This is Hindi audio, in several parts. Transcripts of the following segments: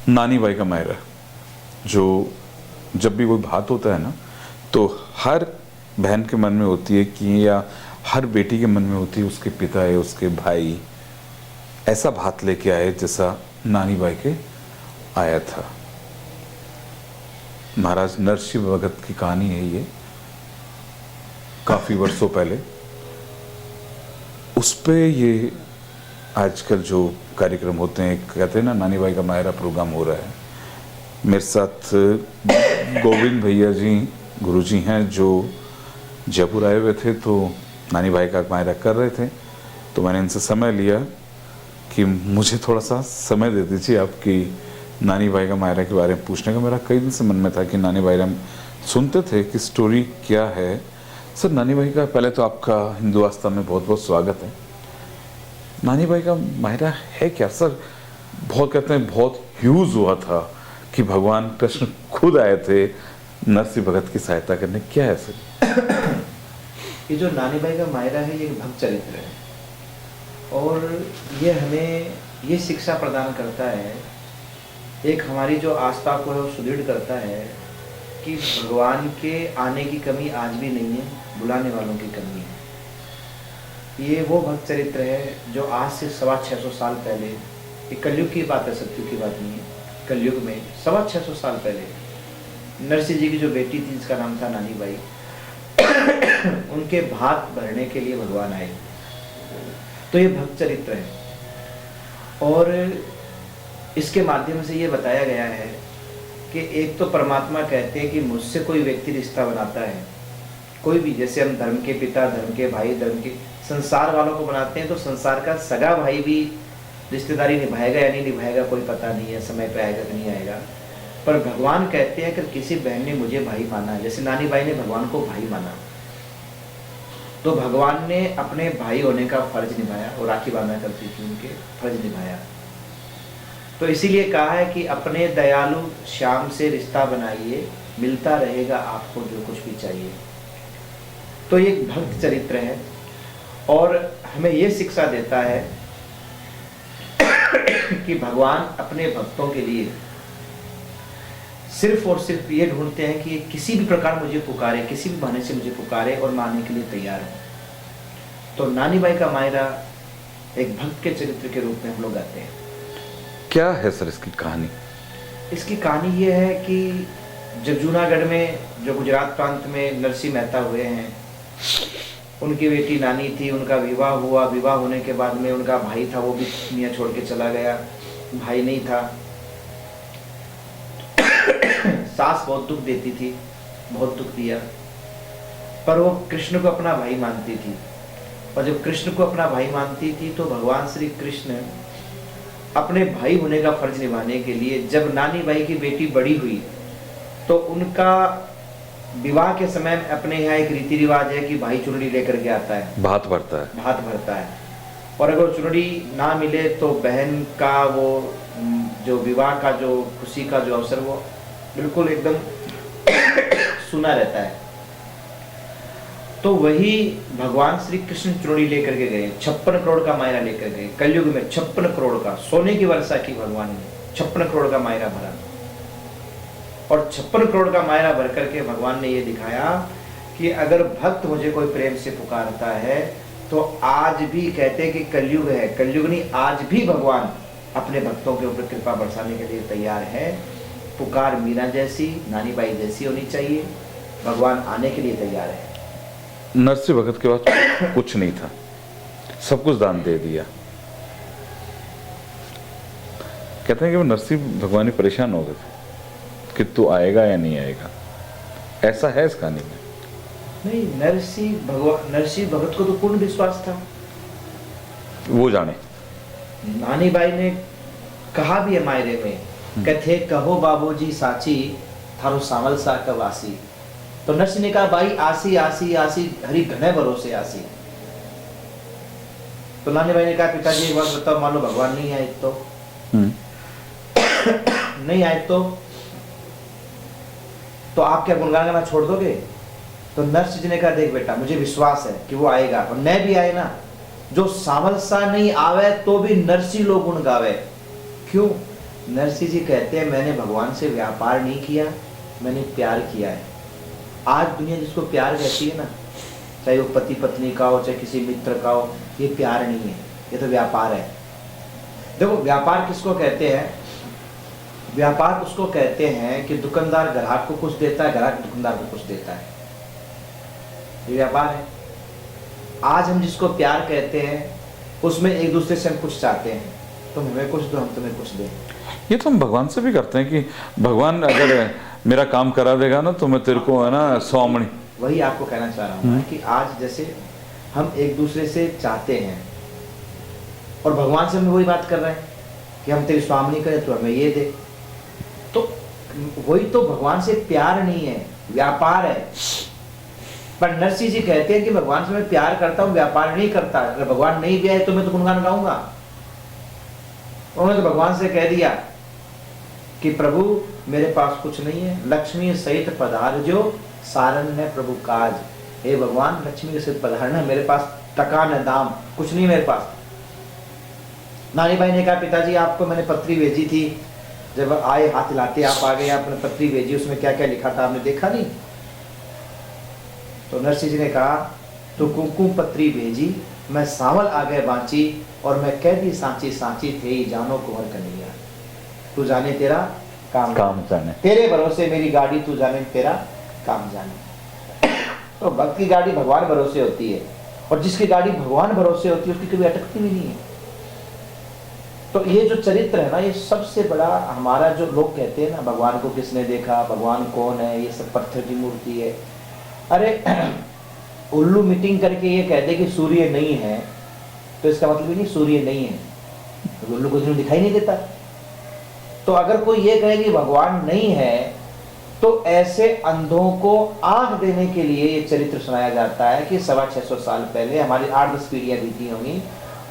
नानी बाई का मायरा, जो जब भी कोई बात होता है ना, तो हर बहन के मन में होती है कि, या हर बेटी के मन में होती है उसके पिता या उसके भाई ऐसा भात लेके आए जैसा नानी बाई के आया था। महाराज नरसिंह भगत की कहानी है ये, काफ़ी वर्षों पहले। उस पे ये आजकल जो कार्यक्रम होते हैं, कहते हैं ना नानी बाई का मायरा प्रोग्राम हो रहा है। मेरे साथ गोविंद भैया जी गुरुजी हैं, जो जयपुर आए हुए थे, तो नानी बाई का मायरा कर रहे थे। तो मैंने इनसे समय लिया कि मुझे थोड़ा सा समय दे दीजिए आपकी नानी बाई का मायरा के बारे में पूछने का। मेरा कई दिन से मन में था कि नानी बाई हम सुनते थे कि स्टोरी क्या है। सर, नानी बाई का पहले तो आपका हिंदू आस्था में बहुत बहुत स्वागत है। नानी बाई का मायरा है क्या सर? बहुत कहते हैं बहुत यूज हुआ था कि भगवान कृष्ण खुद आए थे नरसिंह भगत की सहायता करने, क्या है सर? ये जो नानी बाई का मायरा है, ये एक भक्त चरित्र है और ये हमें ये शिक्षा प्रदान करता है, एक हमारी जो आस्था को है वो सुदृढ़ करता है कि भगवान के आने की कमी आज भी नहीं है, बुलाने वालों की कमी है। ये वो भक्त चरित्र है जो आज से 650 साल पहले, ये कलयुग की बात है, सत्युग की बात नहीं है, कलयुग में 650 साल पहले नरसिंह जी की जो बेटी थी जिसका नाम था नानी बाई, उनके भात भरने के लिए भगवान आए। तो ये भक्त चरित्र है और इसके माध्यम से ये बताया गया है कि एक तो परमात्मा कहते हैं कि मुझसे कोई व्यक्ति रिश्ता बनाता है, कोई भी, जैसे हम धर्म के पिता, धर्म के भाई, धर्म के संसार वालों को बनाते हैं, तो संसार का सगा भाई भी रिश्तेदारी निभाएगा या नहीं निभाएगा कोई पता नहीं है, समय पे आएगा कि नहीं आएगा। पर भगवान कहते हैं कि किसी बहन ने मुझे भाई माना, जैसे नानी बाई ने भगवान को भाई माना, तो भगवान ने अपने भाई होने का फर्ज निभाया और राखी बांधा करती थी, उनके फर्ज निभाया। तो इसीलिए कहा है कि अपने दयालु श्याम से रिश्ता बनाइए, मिलता रहेगा आपको जो कुछ भी चाहिए। तो ये एक भक्त चरित्र है और हमें ये शिक्षा देता है कि भगवान अपने भक्तों के लिए सिर्फ और सिर्फ ये ढूंढते हैं कि किसी भी प्रकार मुझे पुकारे, किसी भी बहाने से मुझे पुकारे और मैं आने के लिए तैयार हूं। तो नानी बाई का मायरा एक भक्त के चरित्र के रूप में हम लोग गाते हैं। क्या है सर इसकी कहानी? इसकी कहानी ये है कि जब जूनागढ़ में, जो गुजरात प्रांत में नरसिंह मेहता हुए हैं, उनकी बेटी नानी थी, उनका विवाह हुआ। विवाह होने के बाद में उनका भाई था, वो भी दुनिया छोड़ के चला गया, भाई नहीं था। सास बहुत दुख देती थी, बहुत दुख दिया, पर वो कृष्ण को अपना भाई मानती थी। और जब कृष्ण को अपना भाई मानती थी तो भगवान श्री कृष्ण अपने भाई होने का फर्ज निभाने के लिए, जब नानी बाई की बेटी बड़ी हुई तो उनका विवाह के समय अपने यहाँ एक रीति रिवाज है कि भाई चुनरी लेकर के आता है, भात भरता है, भात भरता है। और अगर चुनरी ना मिले तो बहन का वो जो विवाह का जो खुशी का जो अवसर, वो बिल्कुल एकदम सुना रहता है। तो वही भगवान श्री कृष्ण चुनरी लेकर के गए, 56 करोड़ का मायरा लेकर गए। कलयुग में 56 करोड़ का, सोने की वर्षा की भगवान ने 56 करोड़ का मायरा भरा। और 56 करोड़ का मायरा भर करके भगवान ने ये दिखाया कि अगर भक्त मुझे कोई प्रेम से पुकारता है तो आज भी, कहते हैं कि कलयुग है, कलयुग नहीं, आज भी भगवान अपने भक्तों के ऊपर कृपा बरसाने के लिए तैयार है। पुकार मीरा जैसी, नानी बाई जैसी होनी चाहिए, भगवान आने के लिए तैयार है। नरसिंह भगत के पास कुछ नहीं था, सब कुछ दान दे दिया। कहते हैं कि वो नरसिंह भगवान परेशान हो गए थे कि तू आएगा या नहीं आएगा। ऐसा है इस कहानी में? नहीं, नरसिंह भगत को तो पूर्ण विश्वास था, वो जाने। नानी बाई ने कहा भी है मायरे में, कहते कहो बाबूजी साची थारो सावल सा कवासी। तो नरसिंह ने कहा भाई आसी आसी आसी हरि घने भरोसे आसी। तो नानी बाई ने कहा पिताजी एक बात बताओ, मान लो भगवान नहीं आए तो नहीं आए तो आप क्या गुणगान गाना छोड़ दोगे? तो नरसिंह जी ने कहा देख बेटा, मुझे विश्वास है कि वो आएगा, और न भी आए ना, जो सावल सा नहीं आवे तो भी नरसिंह लोग गुण गावे। क्यों? नरसिंह जी कहते हैं मैंने भगवान से व्यापार नहीं किया, मैंने प्यार किया है। आज दुनिया जिसको प्यार कहती है ना, चाहे वो पति पत्नी का हो, चाहे किसी मित्र का हो, ये प्यार नहीं है, ये तो व्यापार है। देखो व्यापार किसको कहते हैं? व्यापार उसको कहते हैं कि दुकानदार ग्राहक को कुछ देता है, ग्राहक दुकानदार को कुछ देता है, ये व्यापार है। आज हम जिसको प्यार कहते हैं उसमें एक दूसरे से हम कुछ चाहते हैं, तुम हमें कुछ दो, हम तुम्हें कुछ दें। ये तो हम भगवान से भी करते हैं कि भगवान अगर मेरा काम करा देगा ना तो मैं तेरे को है ना स्वामणी। वही आपको कहना चाह रहा हूँ कि आज जैसे हम एक दूसरे से चाहते हैं और भगवान से हम वही बात कर रहे हैं कि हम तेरी स्वामनी करें तो हमें ये दे, तो वही तो भगवान से प्यार नहीं है, व्यापार है। पर नरसिंह जी कहते हैं कि भगवान से मैं प्यार करता हूँ, व्यापार नहीं करता। अगर भगवान नहीं भी आए तो मैं तो गुणगान गाऊंगा। उन्होंने तो भगवान से कह दिया कि प्रभु मेरे पास कुछ नहीं है, लक्ष्मी सहित पधारजो सारन है प्रभु काज। हे भगवान लक्ष्मी के सहित पधारना, मेरे पास टका न दाम, कुछ नहीं मेरे पास। नानी भाई ने कहा पिताजी आपको मैंने पत्री भेजी थी, जब आए हाथ हिलाते आप आ गए, आपने पत्री भेजी, उसमें क्या क्या लिखा था आपने देखा नहीं? तो नरसिंह जी ने कहा तो कुमकुम पत्री भेजी, मैं सांवल आ गए बांची, और मैं कह दी सांची सांची थे ही जानो कुंवर कन्हैया। तू जाने तेरा काम जाने, तेरे भरोसे मेरी गाड़ी, तू जाने तेरा काम जाने। तो भक्त की गाड़ी भगवान भरोसे होती है, और जिसकी गाड़ी भगवान भरोसे होती है उसकी कभी अटकती भी नहीं है। तो ये जो चरित्र है ना, ये सबसे बड़ा हमारा, जो लोग कहते हैं ना भगवान को किसने देखा, भगवान कौन है, ये सब पत्थर की मूर्ति है। अरे उल्लू मीटिंग करके ये कह दे कि सूर्य नहीं है, तो इसका मतलब ये नहीं सूर्य नहीं है, तो उल्लू को दिखाई नहीं देता। तो अगर कोई ये कहे कि भगवान नहीं है, तो ऐसे अंधों को आंख देने के लिए ये चरित्र सुनाया जाता है कि 650 साल पहले हमारी 8-10 पीढ़ियां बीती होंगी,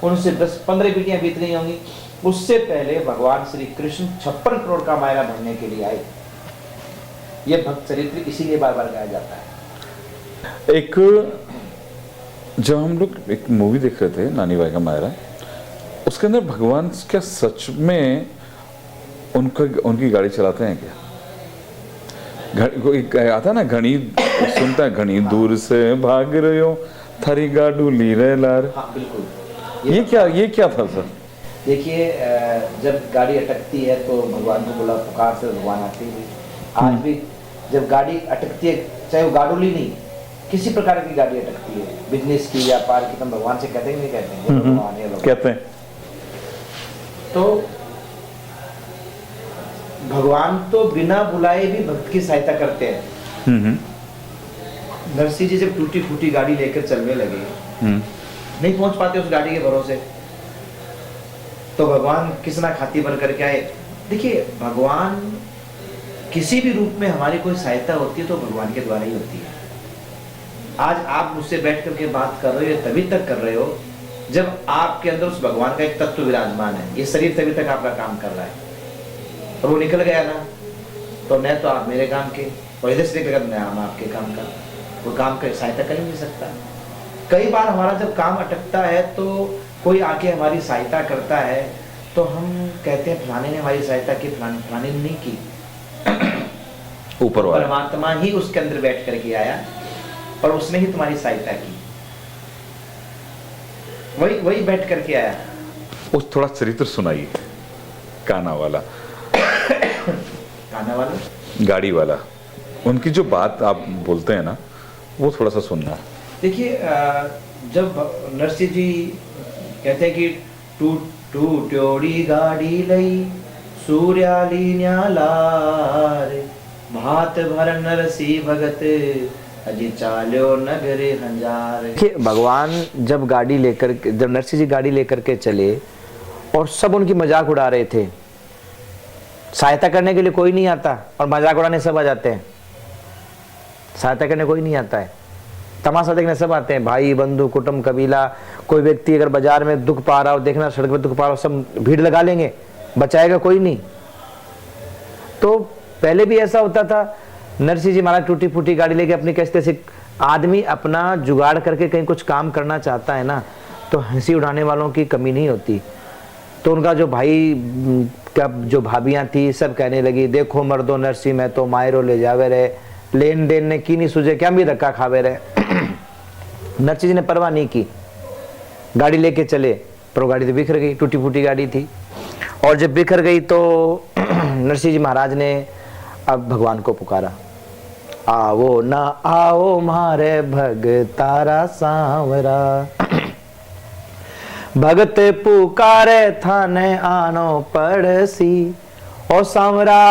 उनसे 10-15 पीढ़ियां बीत रही होंगी, उससे पहले भगवान श्री कृष्ण 56 करोड़ का मायरा भरने के लिए आए। ये भक्त चरित्र इसीलिए बार बार गाया जाता है। एक जब हम लोग एक मूवी देख रहे थे नानी बाई का मायरा, उसके अंदर भगवान क्या सच में उनकी गाड़ी चलाते हैं क्या? कोई आता है ना, घनी सुनता है, घनी दूर से भाग रहे हो थारी गाडू ली रहे लार। हाँ बिल्कुल। ये क्या था सर? देखिए जब गाड़ी अटकती है तो भगवान को बोला, पुकार से भगवान आते हैं। आज भी जब गाड़ी अटकती है, चाहे वो गाडूली नहीं, किसी प्रकार की गाड़ी अटकती है, बिजनेस की, व्यापार की, तो हम भगवान से कहते हैं नहीं कहते हैं? भगवान है, भगवान कहते हैं। तो भगवान तो बिना बुलाए भी भक्त की सहायता करते हैं। नरसिंह जी जब टूटी फूटी गाड़ी लेकर चलने लगे, नहीं पहुंच पाते उस गाड़ी के भरोसे, तो भगवान किसना खाती भर करके आए। देखिए भगवान किसी भी रूप में हमारी कोई सहायता होती है तो भगवान के द्वारा ही होती है। आज आप मुझसे बैठ करके बात कर रहे हो, ये तभी तक कर रहे हो जब आपके अंदर उस भगवान का एक तत्व विराजमान है। ये शरीर तभी तक आपका काम कर रहा है, और वो निकल गया ना, तो न तो आप मेरे काम के, और इधर से निकल गया हम आपके काम का, वो काम का सहायता कर ही नहीं सकता। कई बार हमारा जब काम अटकता है तो कोई आके हमारी सहायता करता है, तो हम कहते हैं फलाने ने हमारी सहायता की, फलाने ने नहीं की। ऊपर वाला परमात्मा ही उसके अंदर बैठ करके आया और उसने ही तुम्हारी सहायता की, वही बैठ करके आया। उस थोड़ा चरित्र सुनाइए, काना वाला गाना वाला, गाड़ी वाला, उनकी जो बात आप बोलते हैं ना, वो थोड़ा सा सुनना। देखिए जब नरसिंह जी कहते हैं कि टूट्योड़ी गाड़ी लई सूर्याली न्यालार, भात भर नरसिंह भगत अजी चाल्यो नगरे हंजार। भगवान जब गाड़ी लेकर, जब नरसिंह जी गाड़ी लेकर के चले और सब उनकी मजाक उड़ा रहे थे, सहायता करने के लिए कोई नहीं आता और मजाक उड़ाने सब आ जाते हैं। सहायता करने कोई नहीं आता है, तमाशा देखने सब आते हैं, भाई बंधु कुटुंब कबीला। कोई व्यक्ति अगर बाजार में दुख पा रहा हो, देखना सड़क पर दुख पा रहा हो, सब भीड़ लगा लेंगे, बचाएगा कोई नहीं। तो पहले भी ऐसा होता था, नरसिंह जी महाराज टूटी फूटी गाड़ी लेके अपनी कैसे से, आदमी अपना जुगाड़ करके कहीं कुछ काम करना चाहता है ना, तो हंसी उड़ाने वालों की कमी नहीं होती। तो उनका जो भाई कब जो भाभियां थी सब कहने लगी देखो मर्दो नरसी में तो मायरो ले जावे रहे, लेन देन ने की नहीं सूझे क्या भी धक्का खावे रहे। नरसी जी ने परवाह नहीं की, गाड़ी लेके चले, पर वो गाड़ी तो बिखर गई, टूटी फूटी गाड़ी थी। और जब बिखर गई तो नरसिंह जी महाराज ने अब भगवान को पुकारा, आओ ना आओ मारे भगतारा सांवरा, भगत पुकारे थाने आनो पड़सी, ओ सांवरा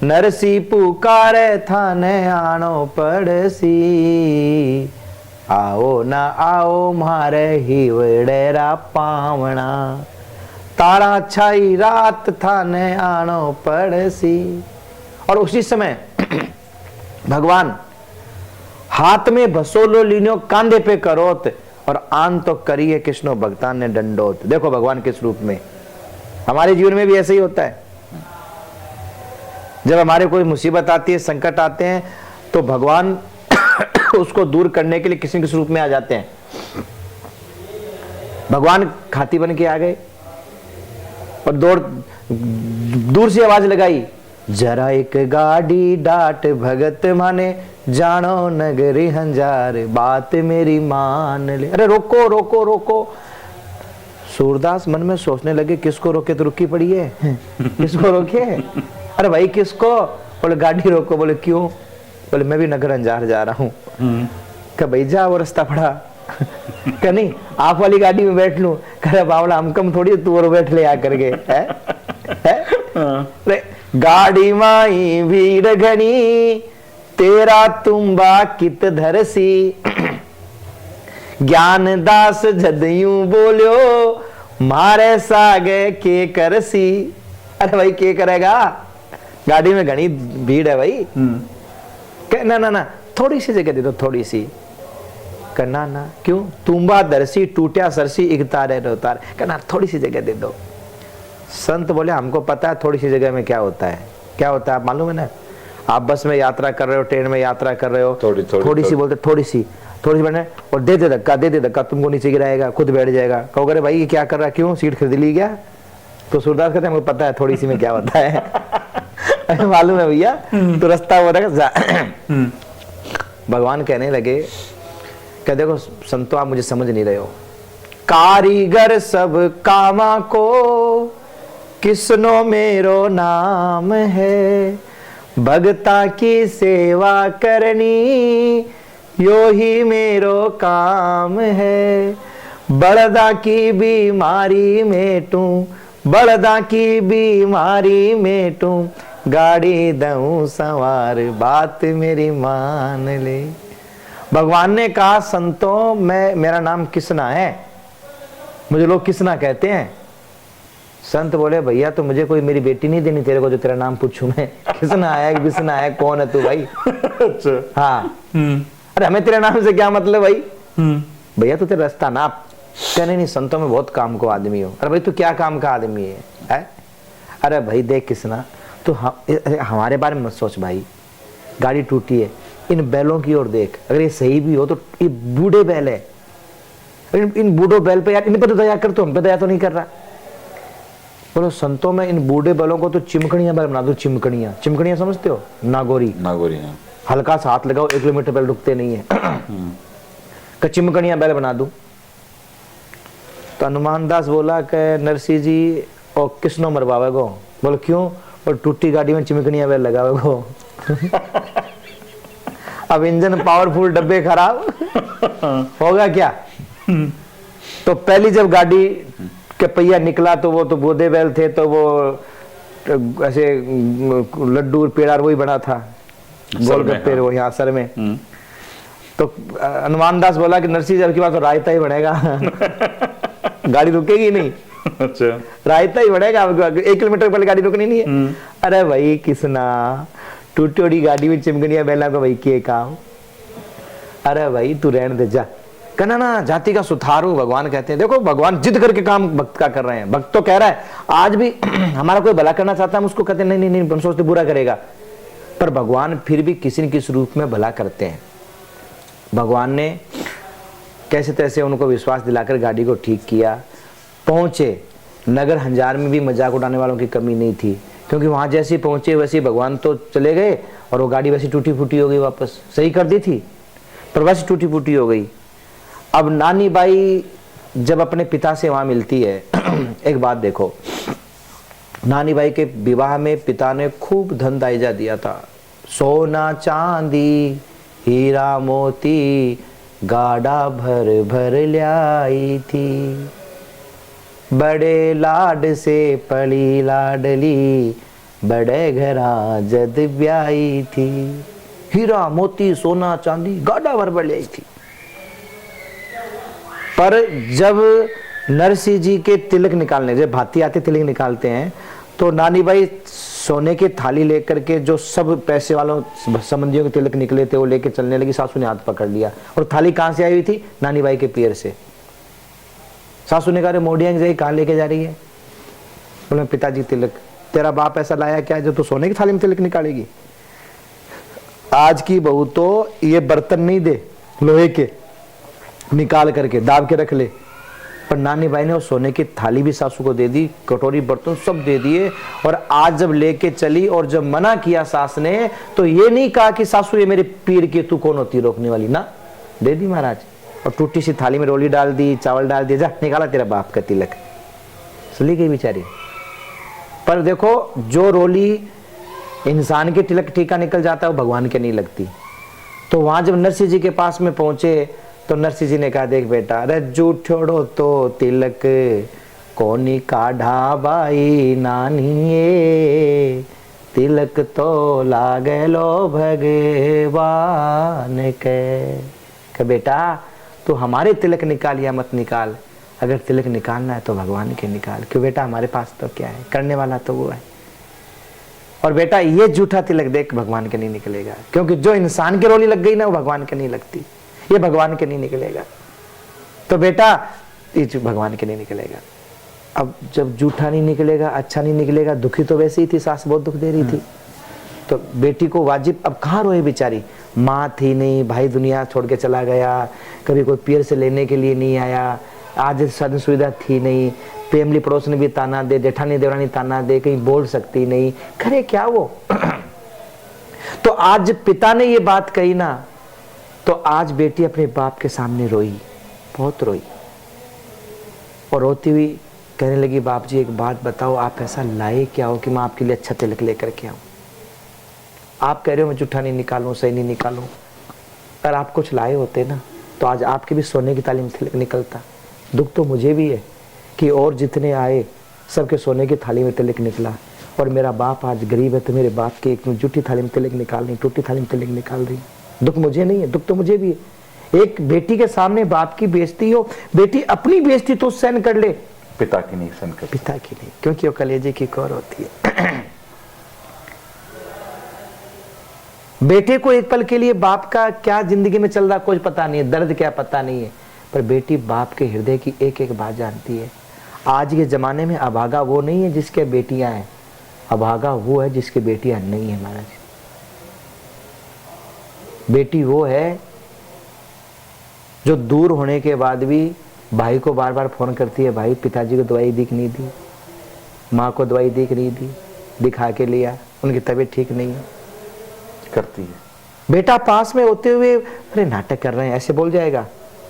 नरसी पुकारे थाने आनो पड़सी, आओ ना आओ मारे हिवड़ेरा पावना, तारा छाई रात थाने आनो पड़सी। और उसी समय भगवान हाथ में भसोलो लीनो कांधे पे करोत, और आन तो करिए कृष्णो भगतान ने दंडोत। देखो भगवान किस रूप में, हमारे जीवन में भी ऐसे ही होता है। जब हमारे कोई मुसीबत आती है, संकट आते हैं, तो भगवान उसको दूर करने के लिए किसी किस रूप में आ जाते हैं। भगवान खाती बन के आ गए और दूर से आवाज लगाई, जरा एक गाड़ी डाट भगत माने, जानो नगरी हंजार बात मेरी मान ले। अरे रोको रोको रोको। सूरदास मन में सोचने लगे किसको रोके, तो रुकी पड़ी है किसको रोके? अरे भाई किसको? बोले गाड़ी रोको। बोले क्यों? बोले मैं भी नगर अंजार जा रहा हूँ। क्या भाई जा, वो रास्ता पड़ा क्या नहीं आप वाली गाड़ी में बैठ लूं? करे बावला हम कम थोड़ी, तू और बैठ ले आकर के है? गाड़ी माई भीड़ घनी, तेरा तुम्बा कित धरसी, ज्ञान दास जदयूं बोलियो, मारे सागे के करसी। अरे भाई के करेगा, गाड़ी में घनी भीड़ है भाई। ना ना ना थोड़ी सी जगह दे दो, थोड़ी सी। करना ना क्यों? तुम्बा दरसी टूटिया सरसी इकतारे रोतार, कहना थोड़ी सी जगह दे दो। संत बोले हमको पता है थोड़ी सी जगह में क्या होता है। क्या होता है आप मालूम है ना? आप बस में यात्रा कर रहे हो, ट्रेन में यात्रा कर रहे हो, थोड़ी सी बोलते थोड़ी सी बने, और दे दे धक्का, तुमको नीचे गिराएगा, खुद बैठ जाएगा। कहोगे अरे भाई ये क्या कर रहा है, क्यों सीट खरीद ली क्या? तो सूरदास कहते हैं हमको पता है थोड़ी सी में क्या होता है मालूम है भैया, तो रास्ता हो रहा है। भगवान कहने लगे क्या, देखो संतो आप मुझे समझ नहीं रहे हो। कारीगर सब कामा को, किसनो मेरो नाम है, भगता की सेवा करनी, यो ही मेरो काम है। बड़दा की बीमारी मेटूं, बड़दा की बीमारी मेटूं, गाड़ी दऊं सवार बात मेरी मान ले। भगवान ने कहा संतों मेरा नाम किसना है, मुझे लोग किसना कहते हैं। संत बोले भैया तो मुझे कोई मेरी बेटी नहीं देनी तेरे को जो तेरा नाम पूछूं मैं, किसना है किसना है, कौन है तू भाई? अच्छा हाँ। अरे हमें तेरे नाम से क्या मतलब भाई? भैया तो तेरा रास्ता नाप। कहने नहीं संतों में बहुत काम को आदमी हो। अरे भाई तू क्या काम का आदमी है? अरे भाई देख किसना, तो हमारे बारे में मत सोच भाई, गाड़ी टूटी है, इन बैलों की ओर देख, अगर ये सही भी हो तो ये बूढ़े बैल है, इन बूढ़ों बैल पे यार इन पे तो दया कर, तो हम पे दया तो नहीं कर रहा। बोलो संतों में इन बूढ़े बैलों को तो चिमकड़ियां बैल बना दो। चिमकड़ियां समझते हो? नागोरी हाँ। हल्का सा हाथ लगाओ 1 किलोमीटर बैल रुकते नहीं है। चिमकड़ियां बैल बना दो। तो हनुमान दास बोला कि नरसिंह जी और किसनो मरवावे गो? बोलो क्यों? और टूटी गाड़ी में चिमकड़ियां बैल लगावे गो अब इंजन पावरफुल, डब्बे खराब होगा क्या? तो पहली जब गाड़ी के पहिया निकला तो वो तो बूढ़े बैल थे, तो वो ऐसे लड्डू पेड़ा वही बना था, गोलगप्पे वो यहाँ सर में। तो हनुमान दास बोला कि नरसिंह जी की बात तो रायता ही बनेगा गाड़ी रुकेगी नहीं। अच्छा रायता ही बनेगा, 1 किलोमीटर पहले गाड़ी रुकनी नहीं है। अरे भाई किसना टूटी उड़ी गाड़ी में चिमकड़ियां बैला को भाई के काम? अरे भाई तू रहने दे जा। कहना ना जाति का सुधारू भगवान कहते हैं। देखो भगवान जिद करके काम भक्त का कर रहे हैं। भक्त तो कह रहा है आज भी हमारा कोई भला करना चाहता है, हम उसको कहते हैं नहीं नहीं नहीं, हम सोचते बुरा करेगा, पर भगवान फिर भी किसी न किसी रूप में भला करते हैं। भगवान ने कैसे तैसे उनको विश्वास दिलाकर गाड़ी को ठीक किया, पहुंचे। नगर हंजार में भी मजाक उड़ाने वालों की कमी नहीं थी, क्योंकि वहां जैसे पहुंचे वैसे भगवान तो चले गए और वो गाड़ी वैसी टूटी फूटी हो गई, वापस सही कर दी थी पर वैसी टूटी फूटी हो गई। अब नानी बाई जब अपने पिता से वहां मिलती है एक बात देखो, नानी बाई के विवाह में पिता ने खूब धन दायजा दिया था, सोना चांदी हीरा मोती गाड़ा भर भर लाई थी, बड़े लाड से पली लाडली बड़े घरा जद ब्याई थी। हीरा मोती सोना चांदी गाड़ा भर भर लाई थी। पर जब नरसिंह जी के तिलक निकालने, जब भाती आते तिलक निकालते हैं, तो नानी बाई सोने की थाली लेकर के जो सब पैसे वालों संबंधियों के तिलक निकले थे वो लेके चलने लगी। सासू ने हाथ पकड़ लिया। और थाली कहां से आई हुई थी? नानी बाई के पियर से। सासू ने कहा मोडिया जाई कहां लेके जा रही है? बोले पिताजी तिलक। तेरा बाप ऐसा लाया क्या जो तू सोने की थाली में तिलक निकालेगी? आज की बहू तो ये बर्तन नहीं दे लोहे के, निकाल करके दाब के रख ले। पर नानी बाई ने वो सोने की थाली भी सासू को दे दी, कटोरी बर्तन सब दे दिए। और आज जब लेके चली और जब मना किया सास ने, तो ये नहीं कहा कि सासू ये मेरे पीर की तू कौन होती रोकने वाली, ना, दे दी महाराज। और टूटी सी थाली में रोली डाल दी, चावल डाल दिया, जा निकाला तेरा बाप का तिलक। चली गई बेचारी। पर देखो जो रोली इंसान के तिलक टीका निकल जाता है वो भगवान के नहीं लगती। तो वहां जब नरसिंह जी के पास में पहुंचे तो नरसिंह जी ने कहा देख बेटा, रज्जू ठोड़ो तो तिलक कोनी काढ़ा बाई नानिए, तिलक तो लागे लो भगवान के बेटा तू हमारे तिलक निकाल या मत निकाल, अगर तिलक निकालना है तो भगवान के निकाल। क्यों बेटा हमारे पास तो क्या है, करने वाला तो वो है। और बेटा ये झूठा तिलक देख भगवान के नहीं निकलेगा, क्योंकि जो इंसान की रोली लग गई ना वो भगवान के नहीं लगती, ये भगवान के नहीं निकलेगा। तो बेटा ये भगवान के नहीं निकलेगा। अब जब जूठा नहीं निकलेगा, अच्छा नहीं निकलेगा, दुखी तो वैसे ही थी, सास बहुत दुख दे रही थी। तो बेटी को वाजिब, अब कहाँ रोए बेचारी, माँ थी नहीं, भाई दुनिया छोड़ के चला गया, कभी कोई पियर से लेने के लिए नहीं आया, आज साधन सुविधा थी नहीं, फैमिली पड़ोस ने भी ताना दे, जेठानी देवरानी ताना दे, कहीं बोल सकती नहीं, करे क्या वो। तो आज पिता ने ये बात कही ना, तो आज बेटी अपने बाप के सामने रोई, बहुत रोई। और रोती हुई कहने लगी बाप जी एक बात बताओ, आप ऐसा लाए क्या हो कि मैं आपके लिए अच्छा तिलक लेकर के आऊं? आप कह रहे हो मैं जूठा नहीं निकालूं, सही नहीं निकालूं, अगर आप कुछ लाए होते ना तो आज आपके भी सोने की थाली में तिलक निकलता। दुख तो मुझे भी है कि और जितने आए सबके सोने की थाली में तिलक निकला, और मेरा बाप आज गरीब है तो मेरे बाप की एक जूठी थाली में तिलक निकाल रही, टूटी थाली में तिलक निकाल रही। दुख मुझे नहीं है, दुख तो मुझे भी है। एक बेटी के सामने बाप की बेइज्जती हो, बेटी अपनी बेइज्जती तो सहन कर ले, पिता की नहीं सहन कर, पिता की नहीं, क्योंकि वो कलेजे की कौर होती है। बेटे को एक पल के लिए बाप का क्या जिंदगी में चल रहा कुछ पता नहीं है, दर्द क्या पता नहीं है, पर बेटी बाप के हृदय की एक एक बात जानती है। आज के जमाने में अभागा वो नहीं है जिसके बेटियां हैं, अभागा वो है जिसकी बेटियां नहीं है महाराज। बेटी वो है जो दूर होने के बाद भी भाई को बार बार फोन करती है, भाई पिताजी को दवाई दी कि नहीं दी, माँ को दवाई दी कि नहीं दी, दिखा के लिया, उनकी तबीयत ठीक नहीं है, करती है। बेटा पास में होते हुए अरे नाटक कर रहे हैं ऐसे बोल जाएगा,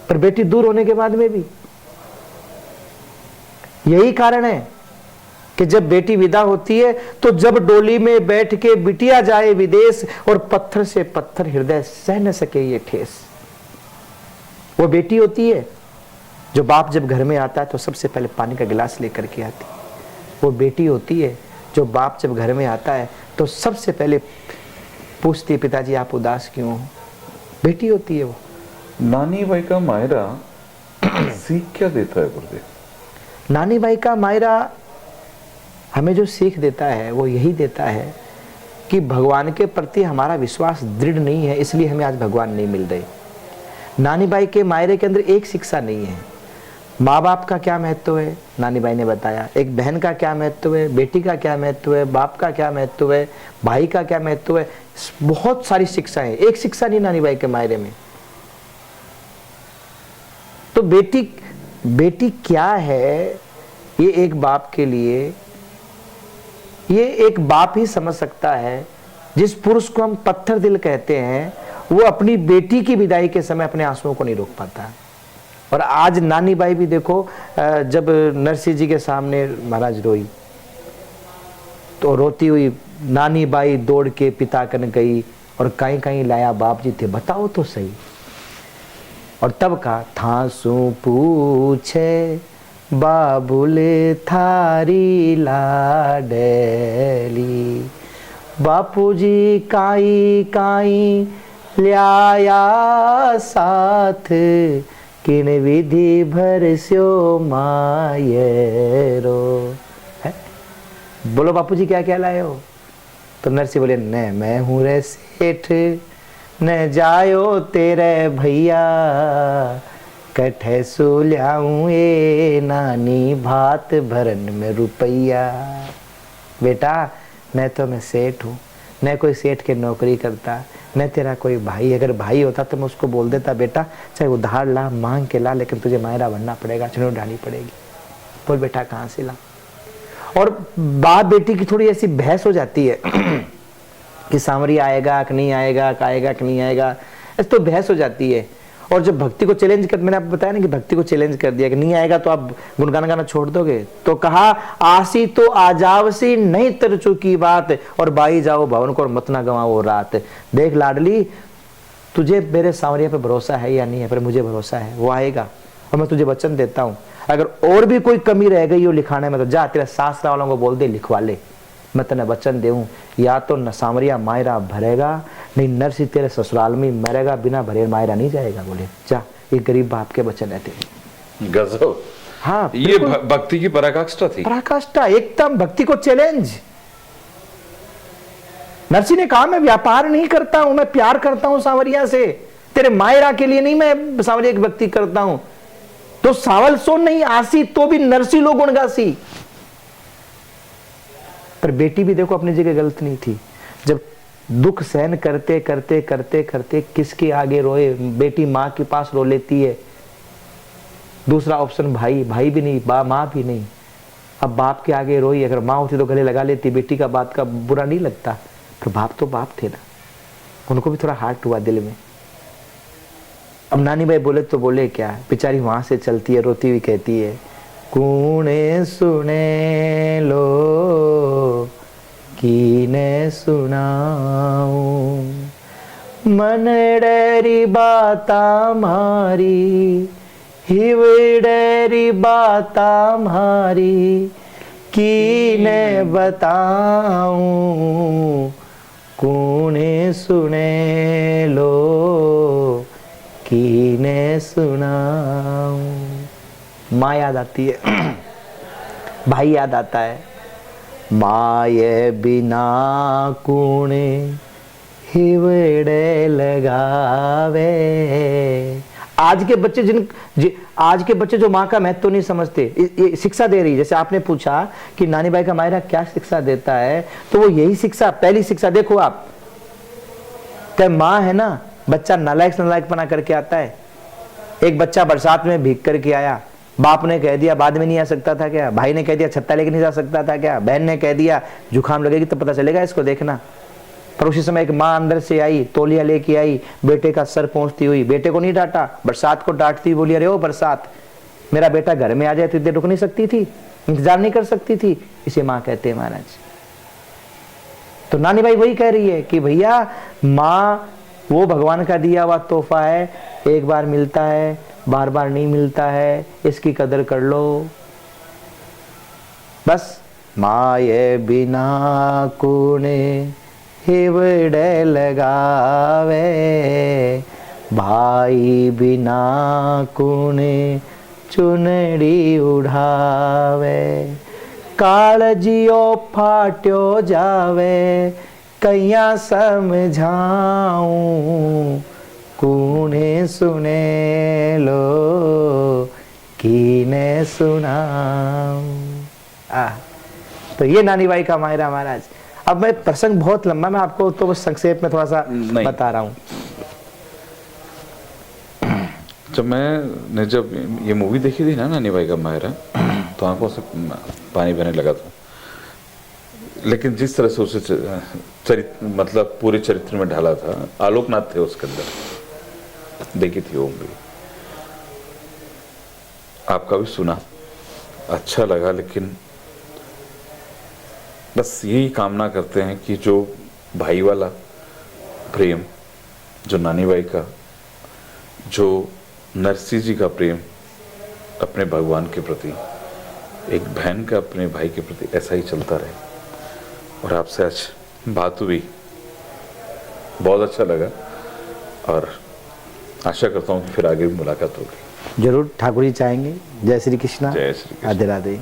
पर बेटी दूर होने के बाद में भी। यही कारण है कि जब बेटी विदा होती है तो जब डोली में बैठ के बिटिया जाए विदेश और पत्थर से पत्थर हृदय सह न सके ये ठेस, वो बेटी होती है। जो बाप जब घर में आता है तो सबसे पहले पानी का गिलास लेकर के आती है, वो बेटी होती है। जो बाप जब घर में आता है तो सबसे पहले पूछती है पिताजी आप उदास क्यों हो, बेटी होती है वो। नानी बाई का मायरा सीख क्या देता है गुरुदेव? नानी बाई का मायरा हमें जो सीख देता है वो यही देता है कि भगवान के प्रति हमारा विश्वास दृढ़ नहीं है, इसलिए हमें आज भगवान नहीं मिल रहे। नानी बाई के मायरे के अंदर एक शिक्षा नहीं है। माँ बाप का क्या महत्व है नानी बाई ने बताया, एक बहन का क्या महत्व है, बेटी का क्या महत्व है, बाप का क्या महत्व है, भाई का क्या महत्व है, बहुत सारी शिक्षाएं, एक शिक्षा नहीं नानी बाई के मायरे में। तो बेटी क्या है ये एक बाप के लिए, ये एक बाप ही समझ सकता है। जिस पुरुष को हम पत्थर दिल कहते हैं, वो अपनी बेटी की विदाई के समय अपने आंसुओं को नहीं रोक पाता। और आज नानी बाई भी देखो, जब नरसिंह जी के सामने महाराज रोई, तो रोती हुई नानी बाई दौड़ के पिता कन गई और कहीं कहीं लाया बाप जी थे, बताओ तो सही। और तब कहा, थासू पूछे बाबुल थारी लाडली, बापूजी काई काई ल्याया साथ, किन विधि भर स्यो मायरो। है? बोलो बापूजी क्या क्या लाए हो? तो नरसिंह बोले, न मैं हूँ रे सेठ, न जायो तेरे भैया, कठे सो ल्याऊं ए नानी भात भरन में रुपैया। बेटा न तो मैं सेठ हूँ, न कोई सेठ के नौकरी करता, न तेरा कोई भाई। अगर भाई होता तो मैं उसको बोल देता, बेटा चाहे उधार ला, मांग के ला, लेकिन तुझे मायरा बनना पड़ेगा, चुनौती उठानी पड़ेगी। बोल बेटा कहाँ से ला। और बाप बेटी की थोड़ी ऐसी बहस हो जाती है कि सांवरिया आएगा कि नहीं आएगा, आएगा कि नहीं आएगा, ऐसे तो बहस हो जाती है। और जब भक्ति को चैलेंज कर, मैंने आपको बताया ना कि भक्ति को चैलेंज कर दिया कि नहीं आएगा तो आप गुणगान गाना छोड़ दोगे, तो कहा आसी तो आ जावसी, नहीं तर चुकी बात, और बाई जाओ भवन को और मत ना गवाओ रात। देख लाडली, तुझे मेरे सांवरिया पे भरोसा है या नहीं है, पर मुझे भरोसा है, वो आएगा। और मैं तुझे वचन देता हूं, अगर और भी कोई कमी रह गई हो लिखाने में, तो जा तेरे शास्त्र वालों को बोल दे लिखवा ले। मैं तेने वचन देऊं, या तो न सांवरिया मायरा भरेगा, नहीं नरसिंह तेरे ससुराल में मरेगा, बिना भरे मायरा नहीं जाएगा। बोले जा, ये गरीब बाप के वचन है तेरे। गजब। हाँ, ये भक्ति की पराकाष्ठा थी, पराकाष्ठा एकदम, भक्ति को चैलेंज। नरसिंह ने कहा, मैं व्यापार नहीं करता हूं, मैं प्यार करता हूं सांवरिया से, तेरे मायरा के लिए नहीं मैं सांवरिया की भक्ति करता हूं। तो सावल सो नहीं आसी, तो भी नरसिंह लोग गुणगासी। पर बेटी भी देखो अपनी जगह गलत नहीं थी। जब दुख सहन करते करते करते करते किसके आगे रोए, बेटी माँ के पास रो लेती है। दूसरा ऑप्शन भाई, भाई भी नहीं, माँ भी नहीं, अब बाप के आगे रोई। अगर माँ होती तो गले लगा लेती, बेटी का बात का बुरा नहीं लगता, पर बाप तो बाप थे ना, उनको भी थोड़ा हार्ट हुआ दिल में। अब नानी भाई बोले तो बोले क्या, बेचारी वहां से चलती है, रोती हुई कहती है, कूने सुने लो कीने सुनाऊं, मन डरी बाता मारी, हिव डरी बाता मारी, कीने बताऊं, कूने सुने लो कीने सुनाऊं। माँ याद आती है, भाई याद आता है। माये बिना कूणे हिवड़े लगावे। आज के बच्चे आज के बच्चे जो माँ का महत्व तो नहीं समझते, ये शिक्षा दे रही है। जैसे आपने पूछा कि नानी बाई का मायरा क्या शिक्षा देता है, तो वो यही शिक्षा, पहली शिक्षा देखो आप, क्या माँ है ना, बच्चा नालायक पना करके आता है। एक बच्चा बरसात में भीग करके आया, बाप ने कह दिया बाद में नहीं आ सकता था क्या, भाई ने कह दिया छत्ता लेके नहीं जा सकता था क्या, बहन ने कह दिया जुकाम लगेगी तो पता चलेगा इसको, देखना। पर उसी समय एक माँ अंदर से आई, तौलिया लेके आई, बेटे का सर पहुंचती हुई, बेटे को नहीं डांटा, बरसात को डांटती बोली, अरे ओ बरसात, मेरा बेटा घर में आ जाए तो इतने रुक नहीं सकती थी, इंतजार नहीं कर सकती थी। इसे माँ कहते हैं महाराज। तो नानी भाई वही कह रही है कि भैया माँ वो भगवान का दिया हुआ तोहफा है, एक बार मिलता है, बार बार नहीं मिलता है, इसकी कदर कर लो बस। माये बिना कूने हिवड़े लगावे, भाई बिना कूने चुनड़ी उड़ावे, कालजियो फाट्यो जावे, कैया समझाऊं, कूने सुने लो कीने सुनाऊं। तो ये नानी बाई का मायरा महाराज। अब मैं प्रसंग बहुत लंबा, मैं आपको तो बस संक्षेप में थोड़ा सा बता रहा हूं। जब मैंने ये मूवी देखी थी ना नानी बाई का मायरा, तो आंखों से पानी बहने लगा था। लेकिन जिस तरह से उसे चरित्र मतलब पूरे चरित्र में ढाला था, आलोकनाथ थे उसके अंदर, देखी थी वो भी। आपका भी सुना, अच्छा लगा। लेकिन बस यही कामना करते हैं कि जो भाई वाला प्रेम, जो नानी बाई का, जो नरसिंह जी का प्रेम अपने भगवान के प्रति, एक बहन का अपने भाई के प्रति, ऐसा ही चलता रहे। और आपसे आज बात हुई, बहुत अच्छा लगा और आशा करता हूँ कि फिर आगे भी मुलाकात होगी। जरूर ठाकुर जी चाहेंगे। जय श्री कृष्णा। जय श्री कृष्ण। राधे राधे।